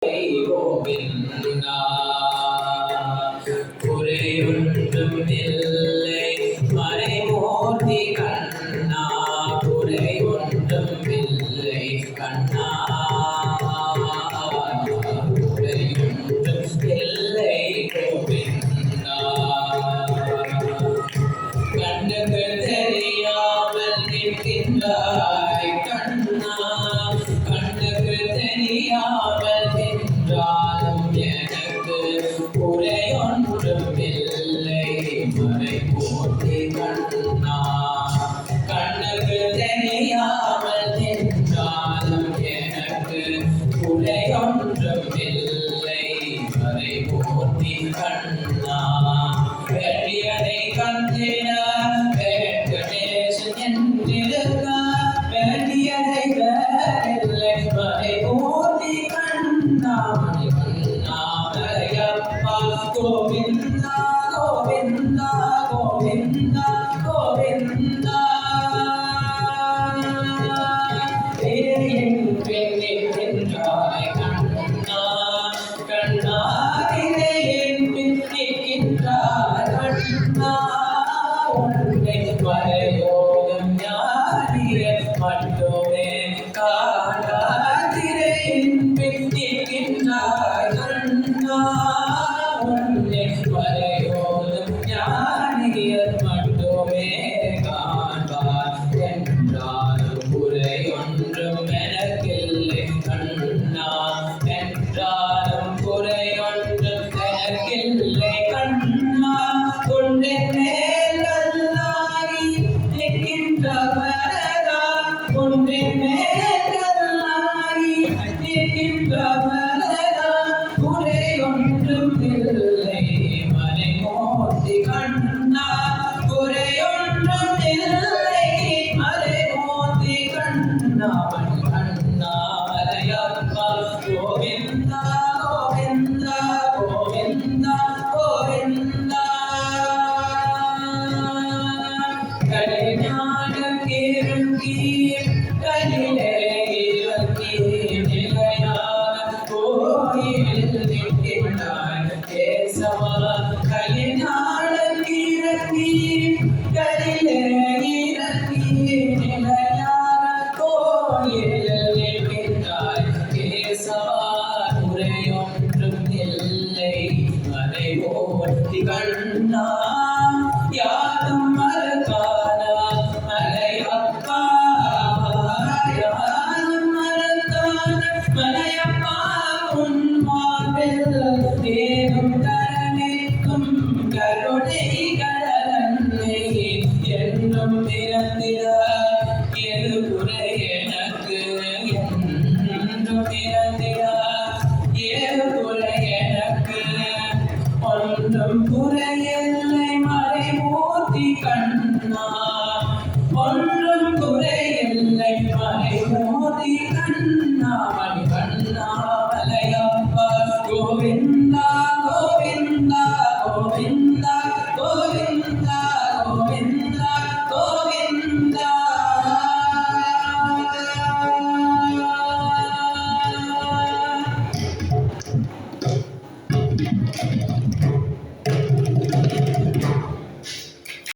கோவிந்தா குறையொன்றும் இல்லை மறைமூர்த்தி கண்ணா குறையொன்றும் இல்லை கண்ணா குறையொன்றும் இல்லை கோவிந்தா கண்ணுக்கு தெரியாமல் நிற்கின்றாய் கண்ணா கண்ணுக்கு தெரியாமல் நின்றாலும் எனக்கு குறையொன்றும் இல்லை மறைமூர்த்தி கண்ணா கண்ணுக்கு தெரியாமல் நின்றாலும் எனக்கு குறையொன்றும் இல்லை மறைமூர்த்தி கண்ணா வெற்றியதை கண்டிட வெங்கடேசன் என்றிருக்க வேண்டியதை வேறில்லை மறைமூர்த்தி கண்ணா கண்ணா மறையப்பா கோவிந்தா கோவிந்தா கோவிந்தா கோவிந்தா என் பெண்ணே என்றாய் கண்ணா கண்ணா என் பின்னிக்கின்றாய் கண்ணா உன்னை மறையோதும் ஞானிய மட்டுமே காணாதிரை என் பின்னிக்கின்றாய் கண்ணா உன்னை மறையோதும் ஞானியர் மட்டுமே காண்பார் என்றாலும் குறையொன்றும் எனக்கில்லை கண்ணா என்றாலும் குறையொன்றும் எனக்கில்லை கண்ணா கொண்டே மேல் கல்லாகி நிற்கின்றவரதா கொண்டே மேல் கல்லாகி நிற்கின்றவரதா குறையொன்றும் இல்லை மறைமூர்த்தி கண்ணா குறையொன்றும் இல்லை மறைமூர்த்தி கண்ணா கண்ணா மறையப்பா கோவிந்தா கோவிந்தா கோவிந்தா கோவிந்தா கலைஞானம் இறங்கி கலிலே இறங்கி நிலையான கோயில் நிற்கின்றாய் கேசவா கலைஞானம் இறங்கி கலிலே இறங்கி நிலையான கோயில் நிற்கின்றாய் கேசவா குறையொன்றும் இல்லை மறைமூர்த்தி கண்ணா